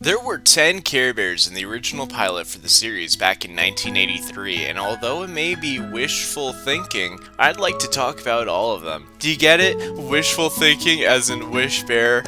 There were 10 Care Bears in the original pilot for the series back in 1983, and although it may be wishful thinking, I'd like to talk about all of them. Do you get it? Wishful thinking as in Wish Bear?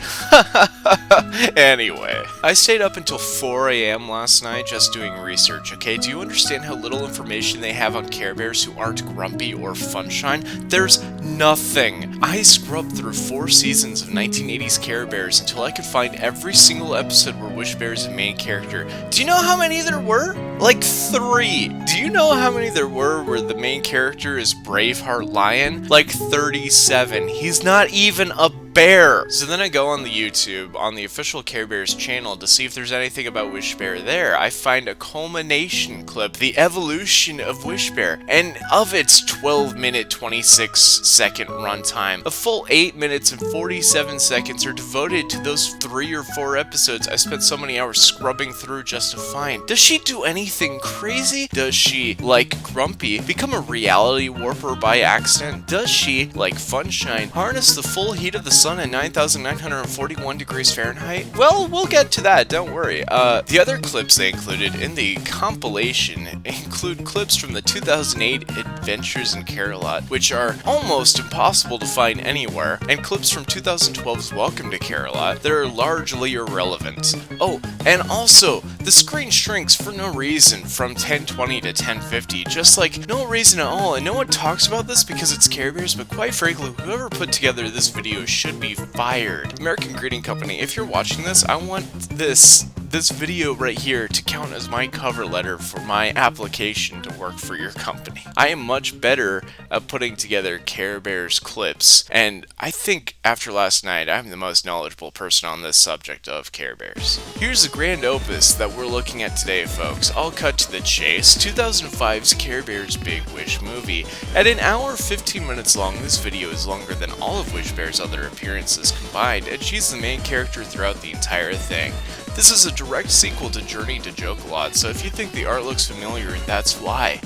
Anyway, I stayed up until 4 a.m. last night just doing research, okay? Do you understand how little information they have on Care Bears who aren't grumpy or funshine? There's nothing. I scrubbed through 4 seasons of 1980s Care Bears until I could find every single episode where Wish Bear is the main character. Do you know how many there were? Like 3. Do you know how many there were where the main character is Braveheart Lion? Like 37. He's not even a bear. So then I go on the YouTube, on the official Care Bears channel to see if there's anything about Wish Bear there. I find a culmination clip, the evolution of Wish Bear, and of its 12-minute, 26-second runtime, a full 8 minutes and 47 seconds are devoted to those 3 or 4 episodes I spent so many hours scrubbing through just to find. Does she do anything crazy? Does she, like Grumpy, become a reality warper by accident? Does she, like Funshine, harness the full heat of the sun at 9,941 degrees Fahrenheit? Well, we'll get to that, don't worry. The other clips they included in the compilation include clips from the 2008 Adventures in Care-a-Lot, which are almost impossible to find anywhere, and clips from 2012's Welcome to Care-a-Lot that are largely irrelevant. Oh, and also, the screen shrinks for no reason from 1020 to 1050, just like no reason at all, and no one talks about this because it's Care Bears, but quite frankly, whoever put together this video should be fired. American Greeting Company, if you're watching this, I want this video right here to count as my cover letter for my application to work for your company. I am much better at putting together Care Bears clips, and I think after last night, I'm the most knowledgeable person on this subject of Care Bears. Here's the grand opus that we're looking at today, folks. I'll cut to the chase. 2005's Care Bears Big Wish movie. At an hour 15 minutes long, this video is longer than all of Wish Bear's other appearances combined, and she's the main character throughout the entire thing. This is a direct sequel to Journey to Joke-a-Lot, so if you think the art looks familiar, that's why.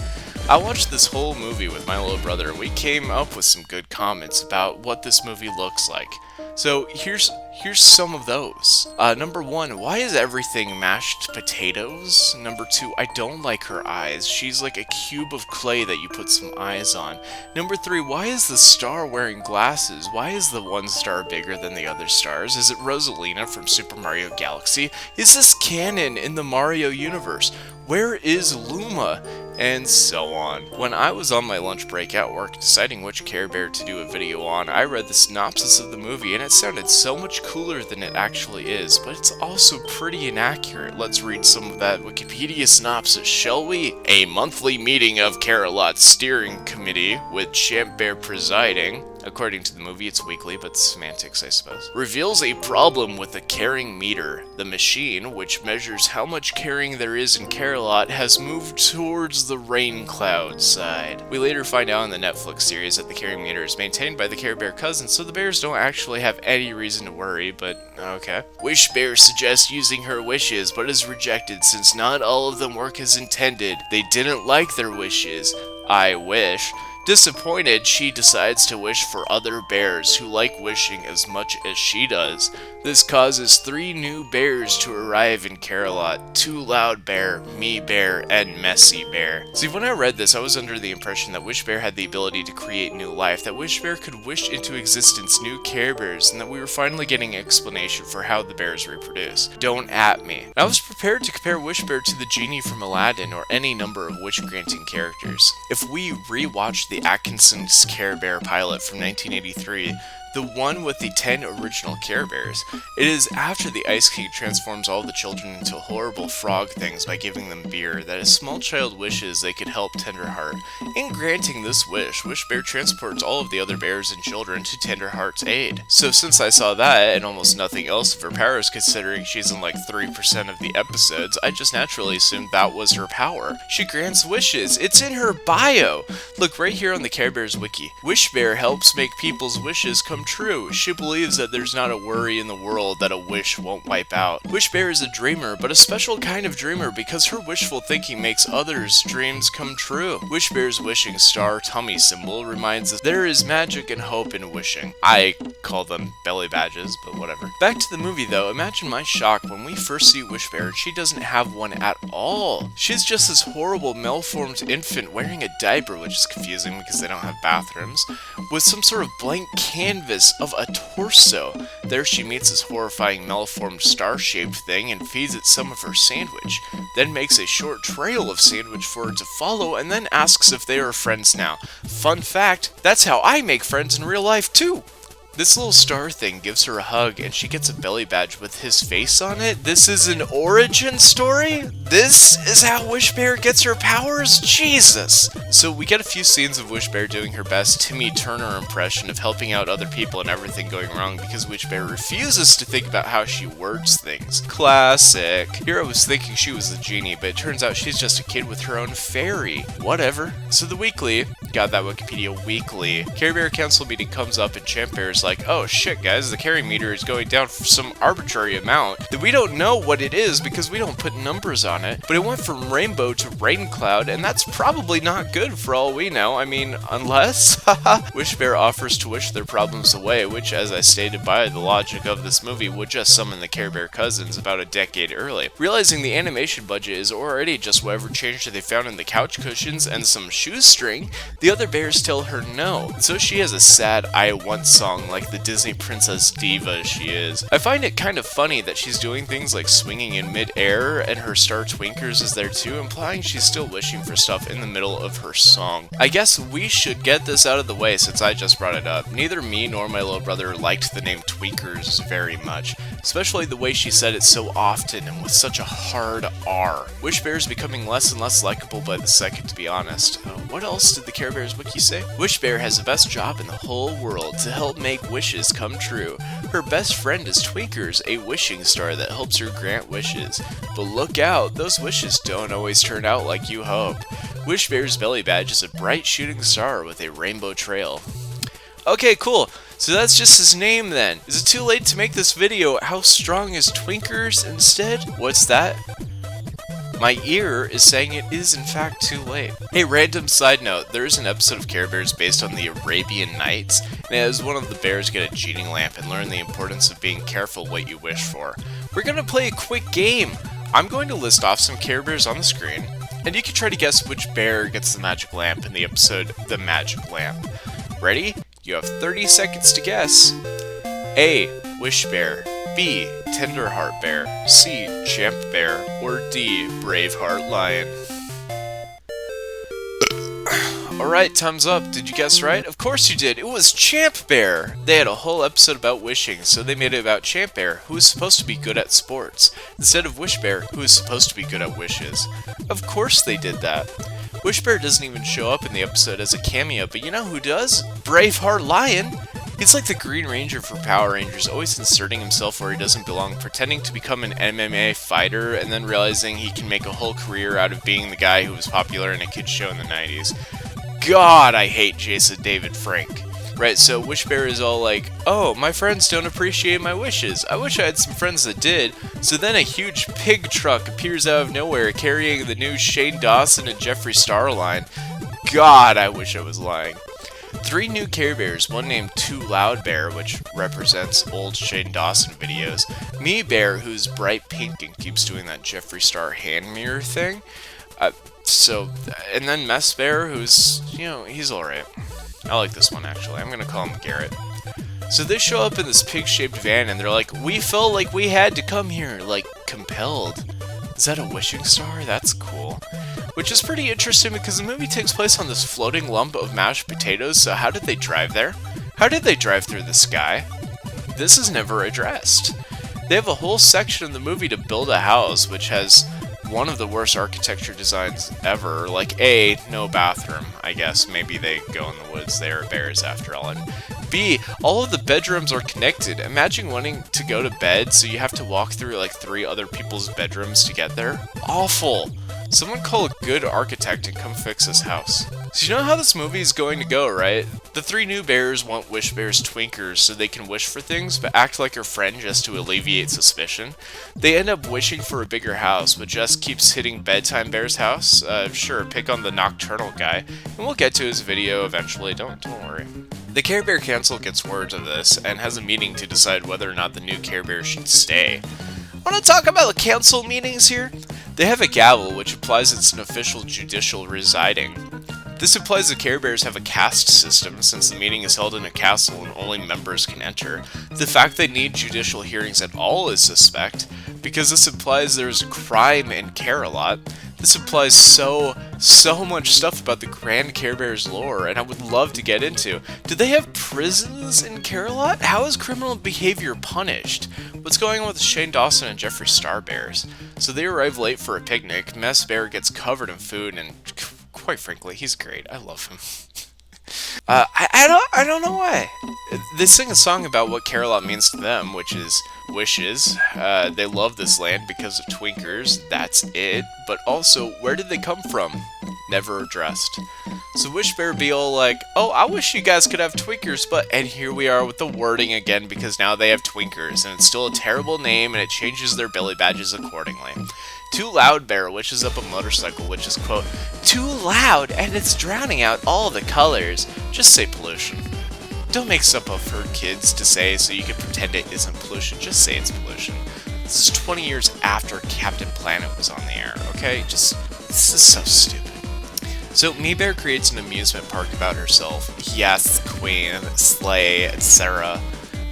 I watched this whole movie with my little brother, and we came up with some good comments about what this movie looks like. So here's some of those. Number 1, why is everything mashed potatoes? Number 2, I don't like her eyes. She's like a cube of clay that you put some eyes on. Number 3, why is the star wearing glasses? Why is the one star bigger than the other stars? Is it Rosalina from Super Mario Galaxy? Is this canon in the Mario universe? Where is Luma? And so on. When I was on my lunch break at work deciding which Care Bear to do a video on, I read the synopsis of the movie and it sounded so much cooler than it actually is, but it's also pretty inaccurate. Let's read some of that Wikipedia synopsis, shall we? A monthly meeting of Care-a-Lot's steering committee, with Champ Bear presiding. According to the movie, it's weekly, but semantics, I suppose. Reveals a problem with the caring meter. The machine, which measures how much caring there is in Care-a-Lot, has moved towards the rain cloud side. We later find out in the Netflix series that the caring meter is maintained by the Care Bear cousins, so the bears don't actually have any reason to worry, but okay. Wish Bear suggests using her wishes, but is rejected since not all of them work as intended. They didn't like their wishes. I wish. Disappointed, she decides to wish for other bears who like wishing as much as she does. This causes 3 new bears to arrive in Care-a-Lot: Too Loud Bear, Me Bear, and Messy Bear. See, when I read this, I was under the impression that Wish Bear had the ability to create new life, that Wish Bear could wish into existence new Care Bears, and that we were finally getting an explanation for how the bears reproduce. Don't at me. I was prepared to compare Wish Bear to the genie from Aladdin or any number of wish-granting characters. If we rewatch the Atkinson's Care Bear pilot from 1983, the one with the 10 original Care Bears, it is after the Ice King transforms all the children into horrible frog things by giving them beer that a small child wishes they could help Tenderheart. In granting this wish, Wish Bear transports all of the other bears and children to Tenderheart's aid. So since I saw that and almost nothing else of her powers, considering she's in like 3% of the episodes, I just naturally assumed that was her power. She grants wishes. It's in her bio. Look right here on the Care Bears wiki. Wish Bear helps make people's wishes come come true. She believes that there's not a worry in the world that a wish won't wipe out. Wish Bear is a dreamer, but a special kind of dreamer because her wishful thinking makes others' dreams come true. Wish Bear's wishing star tummy symbol reminds us there is magic and hope in wishing. I call them belly badges, but whatever. Back to the movie though, imagine my shock when we first see Wish Bear and she doesn't have one at all. She's just this horrible malformed infant wearing a diaper, which is confusing because they don't have bathrooms, with some sort of blank canvas of a torso. There she meets this horrifying malformed star-shaped thing and feeds it some of her sandwich, then makes a short trail of sandwich for it to follow and then asks if they are friends now. Fun fact, that's how I make friends in real life too! This little star thing gives her a hug and she gets a belly badge with his face on it. This is an origin story? This is how Wish Bear gets her powers? Jesus! So we get a few scenes of Wish Bear doing her best Timmy Turner impression of helping out other people and everything going wrong because Wish Bear refuses to think about how she words things. Classic. Here I was thinking she was the genie, but it turns out she's just a kid with her own fairy. Whatever. So the weekly, got that Wikipedia weekly, Care Bear Council meeting comes up and Champ Bear's like, oh shit guys, the carry meter is going down for some arbitrary amount that we don't know what it is because we don't put numbers on it, but it went from rainbow to rain cloud and that's probably not good for all we know. I mean, unless Wish Bear offers to wish their problems away, which as I stated by the logic of this movie would just summon the Care Bear cousins about a decade early. Realizing the animation budget is already just whatever change they found in the couch cushions and some shoestring, the other bears tell her no, so she has a sad I Want song like the Disney princess diva she is. I find it kind of funny that she's doing things like swinging in mid-air and her star Twinkers is there too, implying she's still wishing for stuff in the middle of her song. I guess we should get this out of the way since I just brought it up. Neither me nor my little brother liked the name Twinkers very much, especially the way she said it so often and with such a hard R. Wish Bear is becoming less and less likable by the second, to be honest. What else did the Care Bears wiki say? Wish Bear has the best job in the whole world to help make wishes come true. Her best friend is Twinkers, a wishing star that helps her grant wishes. But look out, those wishes don't always turn out like you hope. Wish Bear's belly badge is a bright shooting star with a rainbow trail. Okay, cool. So that's just his name then. Is it too late to make this video How Strong is Twinkers instead? What's that? My ear is saying it is in fact too late. Hey, random side note, there is an episode of Care Bears based on the Arabian Nights, and as one of the bears get a genie lamp and learn the importance of being careful what you wish for. We're gonna play a quick game. I'm going to list off some Care Bears on the screen, and you can try to guess which bear gets the magic lamp in the episode The Magic Lamp. Ready? You have 30 seconds to guess. A. Wish Bear. B. Tenderheart Bear. C. Champ Bear. Or D. Braveheart Lion. Alright, time's up. Did you guess right? Of course you did. It was Champ Bear. They had a whole episode about wishing, so they made it about Champ Bear, who was supposed to be good at sports, instead of Wish Bear, who was supposed to be good at wishes. Of course they did that. Wish Bear doesn't even show up in the episode as a cameo, but you know who does? Braveheart Lion! He's like the Green Ranger for Power Rangers, always inserting himself where he doesn't belong, pretending to become an MMA fighter, and then realizing he can make a whole career out of being the guy who was popular in a kid's show in the 90s. God, I hate Jason David Frank. Right, so Wish Bear is all like, oh, my friends don't appreciate my wishes. I wish I had some friends that did. So then a huge pig truck appears out of nowhere carrying the new Shane Dawson and Jeffree Star line. God, I wish I was lying. 3 new Care Bears, one named Too Loud Bear, which represents old Shane Dawson videos. Me Bear, who's bright pink and keeps doing that Jeffree Star hand mirror thing. And then Mess Bear, who's, you know, he's alright. I like this one, actually. I'm gonna call him Garrett. So they show up in this pig-shaped van, and they're like, we felt like we had to come here, like, compelled. Is that a wishing star? That's cool. Which is pretty interesting because the movie takes place on this floating lump of mashed potatoes, so how did they drive there? How did they drive through the sky? This is never addressed. They have a whole section in the movie to build a house, which has one of the worst architecture designs ever. Like, A, no bathroom. I guess maybe they go in the woods. They are bears after all. And B, all of the bedrooms are connected. Imagine wanting to go to bed, so you have to walk through like 3 other people's bedrooms to get there. Awful. Someone call a good architect and come fix this house. So you know how this movie is going to go, right? The three new bears want Wish Bear's Twinkers so they can wish for things, but act like her friend just to alleviate suspicion. They end up wishing for a bigger house, but Jess keeps hitting Bedtime Bear's house. Sure, pick on the nocturnal guy, and we'll get to his video eventually, don't worry. The Care Bear Council gets word of this, and has a meeting to decide whether or not the new Care Bear should stay. Want to talk about the council meetings here? They have a gavel, which implies it's an official judicial residing. This implies the Care Bears have a caste system, since the meeting is held in a castle and only members can enter. The fact they need judicial hearings at all is suspect, because this implies there's crime in Care-a-Lot. This implies so much stuff about the Grand Care Bears lore, and I would love to get into. Do they have prisons in Care-a-Lot? How is criminal behavior punished? What's going on with Shane Dawson and Jeffree Star Bears? So they arrive late for a picnic. Mess Bear gets covered in food, and quite frankly, he's great. I love him. I don't know why. They sing a song about what Care-a-Lot means to them, which is wishes. They love this land because of Twinkers, that's it. But also, where did they come from? Never addressed. So Wish Bear be all like, oh, I wish you guys could have Twinkers, but... And here we are with the wording again, because now they have Twinkers, and it's still a terrible name, and it changes their belly badges accordingly. Too Loud Bear wishes up a motorcycle, which is, quote, too loud, and it's drowning out all the colors. Just say pollution. Don't make stuff up for kids to say so you can pretend it isn't pollution. Just say it's pollution. This is 20 years after Captain Planet was on the air, okay? This is so stupid. So, Me Bear creates an amusement park about herself. Yes, queen, slay, etc.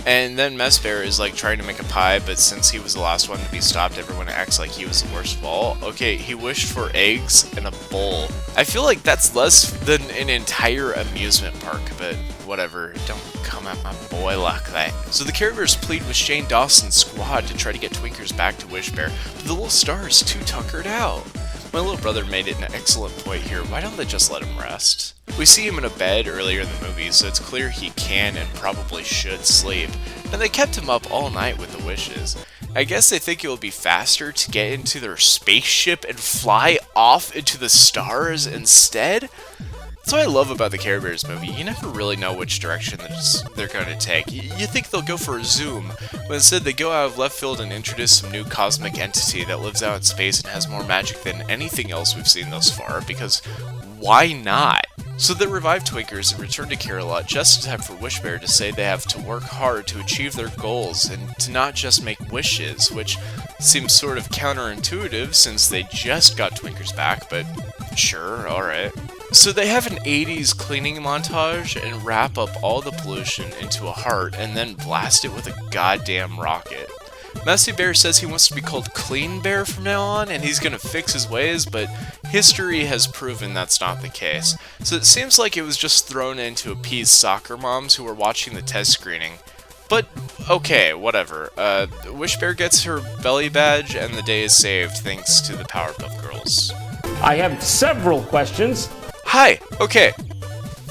And then Mess Bear is like trying to make a pie, but since he was the last one to be stopped, everyone acts like he was the worst of all. Okay, he wished for eggs and a bowl. I feel like that's less than an entire amusement park, but whatever. Don't come at my boy like that. So the Care Bears plead with Shane Dawson's squad to try to get Twinkers back to Wish Bear, but the little star is too tuckered out. My little brother made it an excellent point here. Why don't they just let him rest? We see him in a bed earlier in the movie, so it's clear he can and probably should sleep. And they kept him up all night with the wishes. I guess they think it will be faster to get into their spaceship and fly off into the stars instead? That's what I love about the Care Bears movie. You never really know which direction they're going to take. You think they'll go for a zoom, but instead they go out of left field and introduce some new cosmic entity that lives out in space and has more magic than anything else we've seen thus far, because why not? So they revive Twinkers and return to Care-a-Lot just in time for Wish Bear to say they have to work hard to achieve their goals and to not just make wishes, which seems sort of counterintuitive since they just got Twinkers back, but sure, alright. So they have an 80s cleaning montage and wrap up all the pollution into a heart and then blast it with a goddamn rocket. Messy Bear says he wants to be called Clean Bear from now on and he's gonna fix his ways, but history has proven that's not the case. So it seems like it was just thrown in to appease soccer moms who were watching the test screening. But, okay, whatever. Wish Bear gets her belly badge and the day is saved thanks to the Powerpuff Girls. I have several questions. Hi, okay.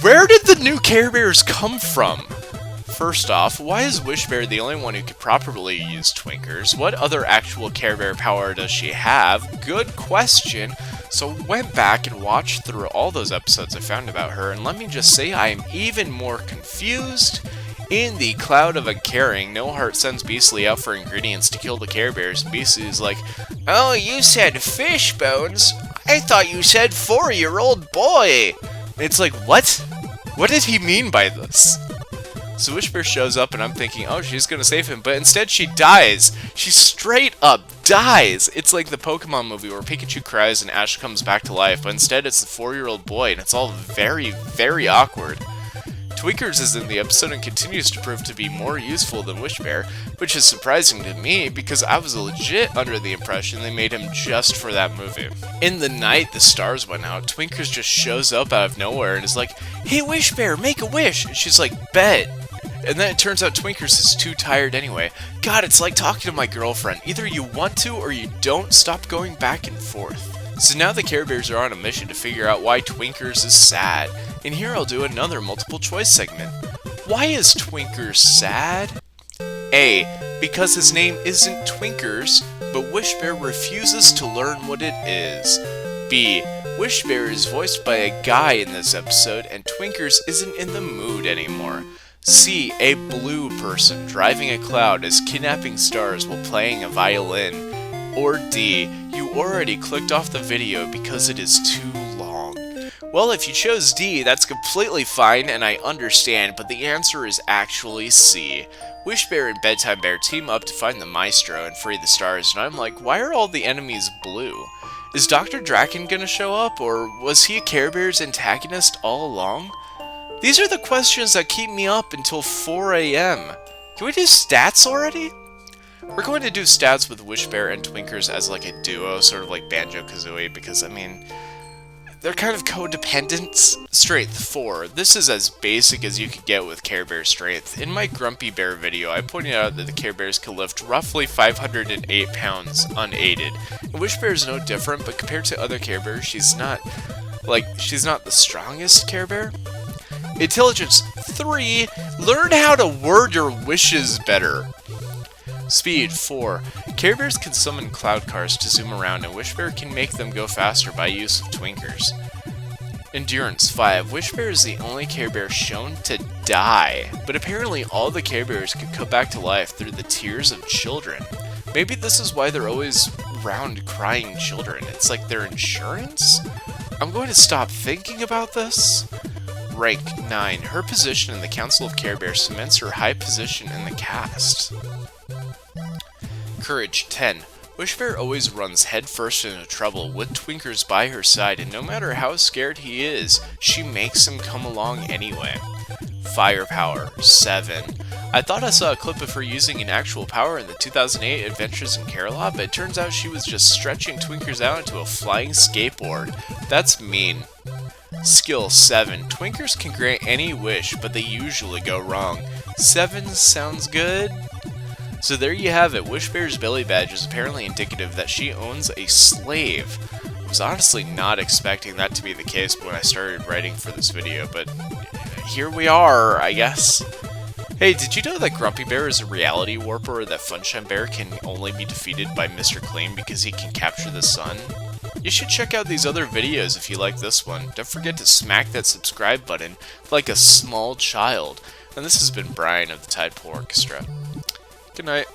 Where did the new Care Bears come from? First off, why is Wish Bear the only one who could properly use Twinkers? What other actual Care Bear power does she have? Good question. So I went back and watched through all those episodes I found about her, and let me just say I am even more confused. In the cloud of uncaring, No Heart sends Beastly out for ingredients to kill the Care Bears, and Beastly is like, oh, you said fish bones? I thought you said 4-year-old boy! It's like, what? What did he mean by this? So Wish Bear shows up and I'm thinking, oh, she's gonna save him, but instead she dies. She straight up dies. It's like the Pokemon movie where Pikachu cries and Ash comes back to life, but instead it's the 4-year-old boy, and it's all very, very awkward. Twinkers is in the episode and continues to prove to be more useful than Wish Bear, which is surprising to me because I was legit under the impression they made him just for that movie. In the night the stars went out, Twinkers just shows up out of nowhere and is like, hey Wish Bear, make a wish! And she's like, bet! And then it turns out Twinkers is too tired anyway. God, it's like talking to my girlfriend. Either you want to or you don't. Stop going back and forth. So now the Care Bears are on a mission to figure out why Twinkers is sad. And here I'll do another multiple choice segment. Why is Twinkers sad? A. Because his name isn't Twinkers, but Wish Bear refuses to learn what it is. B. Wish Bear is voiced by a guy in this episode, and Twinkers isn't in the mood anymore. C. A blue person driving a cloud is kidnapping stars while playing a violin. Or D. You already clicked off the video because it is too long. Well, if you chose D, that's completely fine and I understand, but the answer is actually C. Wish Bear and Bedtime Bear team up to find the Maestro and free the stars, and I'm like, why are all the enemies blue? Is Dr. Draken gonna show up, or was he Care Bear's antagonist all along? These are the questions that keep me up until 4 AM. Can we do stats already? We're going to do stats with Wish Bear and Twinkers as like a duo, sort of like Banjo-Kazooie, because, I mean, they're kind of codependent. Strength 4. This is as basic as you could get with Care Bear strength. In my Grumpy Bear video, I pointed out that the Care Bears can lift roughly 508 pounds unaided. And Wish Bear is no different, but compared to other Care Bears, she's not the strongest Care Bear. Intelligence 3. Learn how to word your wishes better. Speed 4. Care Bears can summon cloud cars to zoom around, and Wish Bear can make them go faster by use of Twinkers. Endurance 5. Wish Bear is the only Care Bear shown to die, but apparently all the Care Bears could come back to life through the tears of children. Maybe this is why they're always around crying children. It's like their insurance? I'm going to stop thinking about this. Rank 9. Her position in the Council of Care Bears cements her high position in the cast. Courage 10. Wish Bear always runs headfirst into trouble with Twinkers by her side, and no matter how scared he is, she makes him come along anyway. Firepower 7. I thought I saw a clip of her using an actual power in the 2008 Adventures in Care-a-Lot, but it turns out she was just stretching Twinkers out into a flying skateboard. That's mean. Skill 7. Twinkers can grant any wish, but they usually go wrong. 7 sounds good. So there you have it. Wish Bear's belly badge is apparently indicative that she owns a slave. I was honestly not expecting that to be the case when I started writing for this video, but here we are, I guess. Hey, did you know that Grumpy Bear is a reality warper, or that Funshine Bear can only be defeated by Mr. Clean because he can capture the sun? You should check out these other videos if you like this one. Don't forget to smack that subscribe button like a small child. And this has been Brian of the Tidepool Orchestra. Good night.